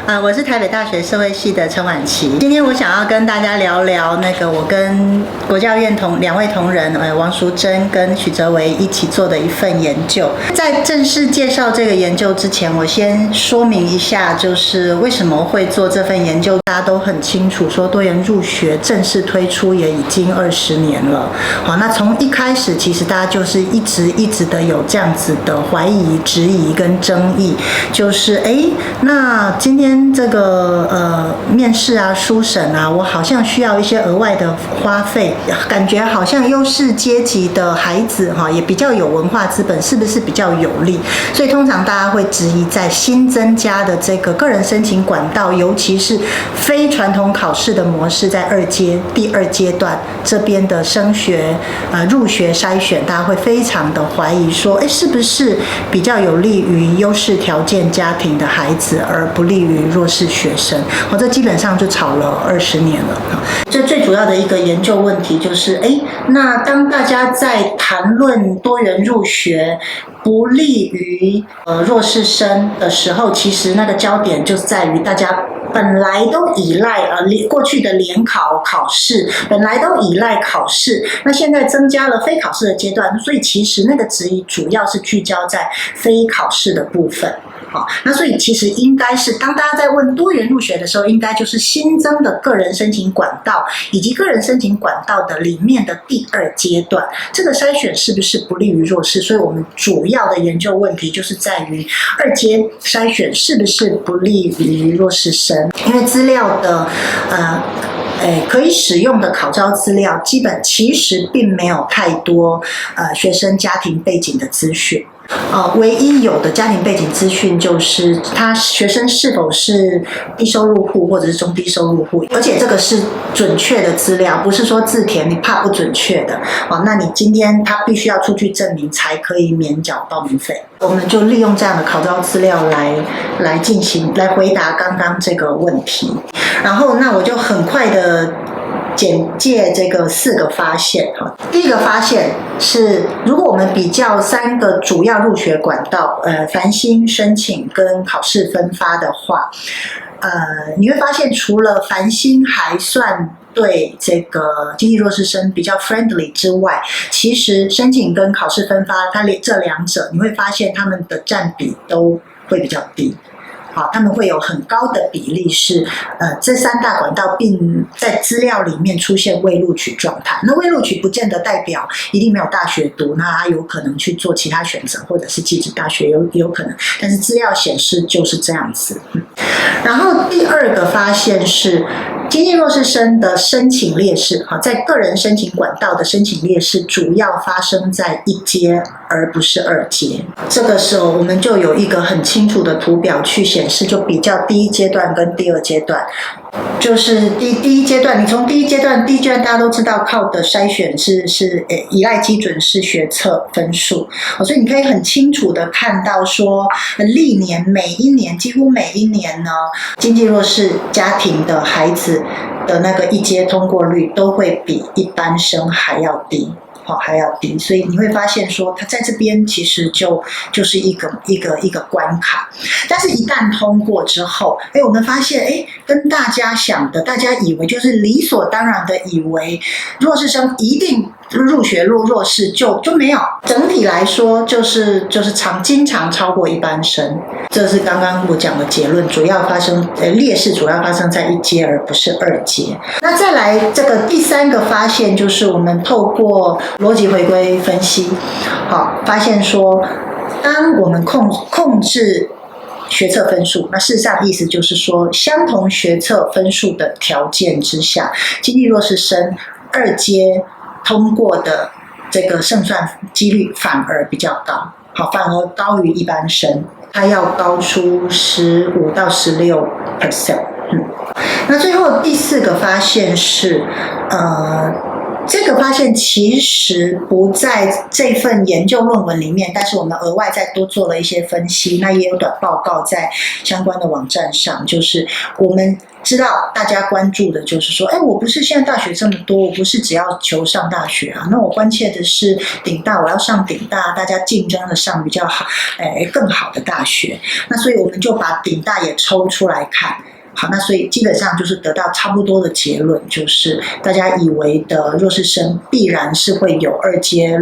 我是台北大学社会系的陈婉琪。今天我想要跟大家聊聊我跟国教院两位同仁王淑珍跟许哲维一起做的一份研究。在正式介绍这个研究之前，我先说明一下，就是为什么会做这份研究。大家都很清楚，说多元入学正式推出也已经20年了。好，那从一开始，其实大家就是一直的有这样子的怀疑、质疑跟争议，就是那今天这个面试啊、书审啊，我好像需要一些额外的花费，感觉好像优势阶级的孩子也比较有文化资本，是不是比较有利？所以通常大家会质疑，在新增加的这个个人申请管道，尤其是非传统考试的模式，在第二阶段这边的升学入学筛选，大家会非常的怀疑说，是不是比较有利于优势条件家庭的孩子，而不利于弱势学生？这基本上就吵了20年了。这最主要的一个研究问题就是，那当大家在谈论多元入学不利于弱势生的时候，其实那个焦点就在于大家本来都依赖过去的联考考试，本来都依赖考试，那现在增加了非考试的阶段，所以其实那个质疑主要是聚焦在非考试的部分。那所以其实应该是当大家在问多元入学的时候，应该就是新增的个人申请管道以及个人申请管道的里面的第二阶段，这个筛选是不是不利于弱势？所以我们主要的研究问题就是在于二阶筛选是不是不利于弱势生？因为资料的可以使用的考招资料其实并没有太多学生家庭背景的资讯。唯一有的家庭背景资讯就是他学生是否是低收入户或者是中低收入户，而且这个是准确的资料，不是说字填你怕不准确的。那你今天他必须要出具证明才可以免缴报名费。我们就利用这样的考招资料来进行来回答刚刚这个问题。然后那我就很快的简介这个4个发现。第一个发现是，如果我们比较3个主要入学管道，繁星申请跟考试分发的话，你会发现除了繁星还算对这个经济弱势生比较 friendly 之外，其实申请跟考试分发，这两者你会发现他们的占比都会比较低。他们会有很高的比例是这3大管道并在资料里面出现未录取状态。那未录取不见得代表一定没有大学读，那他有可能去做其他选择，或者是技职大学有可能，但是资料显示就是这样子。然后第2个发现是经济弱势生的申请劣势，在个人申请管道的申请劣势主要发生在1阶而不是2阶。这个时候我们就有一个很清楚的图表去显示，就比较第1阶段跟第2阶段。就是第一阶段，你从第一阶段大家都知道靠的筛选是依赖基准是学测分数，所以你可以很清楚的看到说，历年几乎每一年呢，经济弱势家庭的孩子的那个1阶通过率都会比一般生还要低。所以你会发现说，它在这边其实就是一个关卡。但是一旦通过之后，我们发现，跟大家想的，大家以为就是理所当然的以为弱势生一定入学弱势就没有。整体来说，就是经常超过一般生。这是刚刚我讲的结论，劣势主要发生在1阶而不是2阶。那再来这个第3个发现，就是我们透过逻辑回归分析，发现说，当我们控制学测分数，那事实上意思就是说，相同学测分数的条件之下，经济弱势生2阶通过的这个胜算几率反而比较高，反而高于一般生，它要高出15到16%。那最后第4个发现是，这个发现其实不在这份研究论文里面，但是我们额外再多做了一些分析，那也有短报告在相关的网站上，就是我们知道大家关注的就是说，我不是现在大学这么多，我不是只要求上大学啊，那我关切的是顶大，我要上顶大，大家竞争的上比较好，更好的大学，那所以我们就把顶大也抽出来看。好，那所以基本上就是得到差不多的结论，就是大家以为的弱势生必然是会有二阶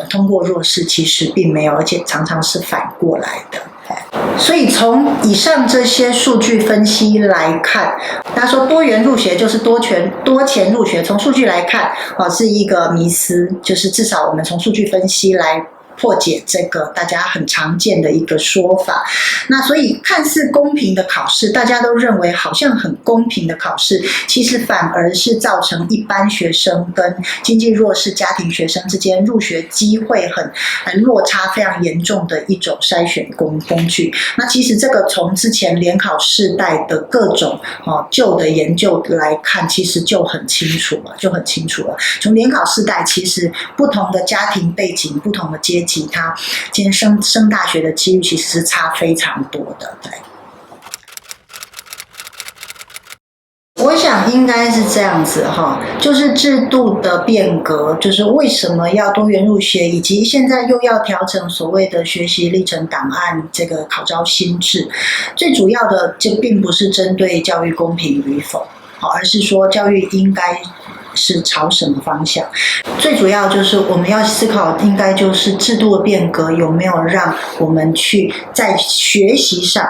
通过弱势，其实并没有，而且常常是反过来的。所以从以上这些数据分析来看，大家说多元入学就是多钱入学，从数据来看，是一个迷思，就是至少我们从数据分析来破解这个大家很常见的一个说法。那所以看似公平的考试，大家都认为好像很公平的考试，其实反而是造成一般学生跟经济弱势家庭学生之间入学机会很落差非常严重的一种筛选工具。那其实这个从之前联考世代的各种旧的研究来看，其实就很清楚了。从联考世代，其实不同的家庭背景、不同的阶级，他今天升大学的几率其实是差非常多的。对，我想应该是这样子哈，就是制度的变革，就是为什么要多元入学，以及现在又要调整所谓的学习历程档案这个考招新制，最主要的就并不是针对教育公平与否，而是说教育应该是朝什么方向。最主要就是我们要思考，应该就是制度的变革有没有让我们去在学习上，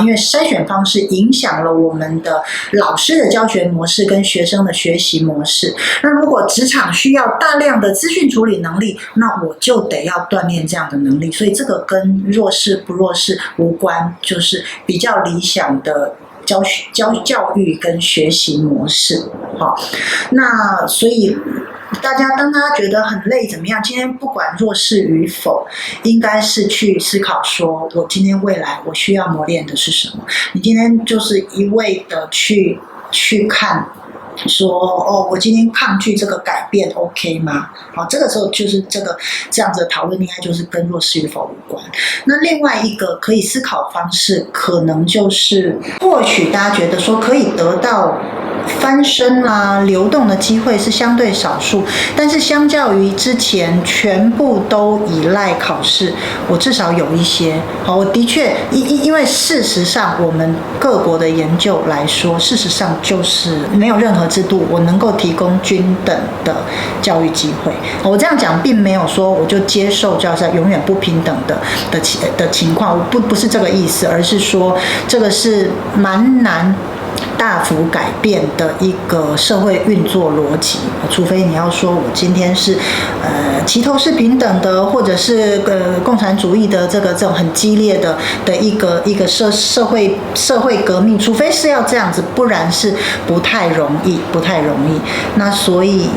因为筛选方式影响了我们的老师的教学模式跟学生的学习模式。那如果职场需要大量的资讯处理能力，那我就得要锻炼这样的能力。所以这个跟弱势不弱势无关，就是比较理想的教育跟学习模式。那所以当大家觉得很累怎么样，今天不管弱势与否，应该是去思考说，我今天未来我需要磨练的是什么。你今天就是一味的去看说，我今天抗拒这个改变 OK 吗？这个时候就是这样子的讨论应该就是跟弱势与否无关。那另外一个可以思考方式，可能就是或许大家觉得说可以得到翻身流动的机会是相对少数，但是相较于之前全部都依赖考试，我至少有一些。我的确因为事实上我们各国的研究来说，事实上就是没有任何制度我能够提供均等的教育机会。我这样讲并没有说我就接受教育永远不平等的情况，不是这个意思，而是说这个是蛮难大幅改变的一个社会运作逻辑，除非你要说我今天是齐头是平等的，或者是共产主义的这种很激烈的一个社会革命，除非是要这样子，不然是不太容易。那所以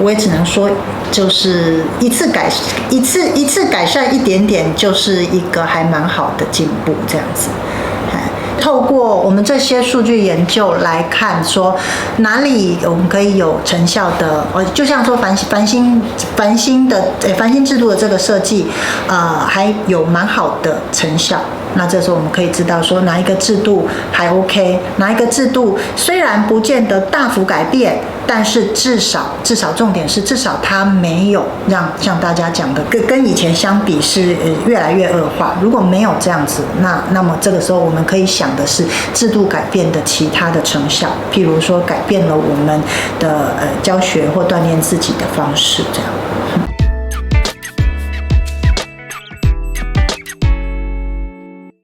我也只能说，就是一次改善一点点，就是一个还蛮好的进步，这样子。透过我们这些数据研究来看，说哪里我们可以有成效的，就像说繁星制度的这个设计，还有蛮好的成效。那这时候我们可以知道说哪一个制度还 OK， 哪一个制度虽然不见得大幅改变，但是至少重点是至少它没有让像大家讲的跟以前相比是越来越恶化。如果没有这样子，那么这个时候我们可以想的是制度改变的其他的成效，譬如说改变了我们的教学或锻炼自己的方式这样。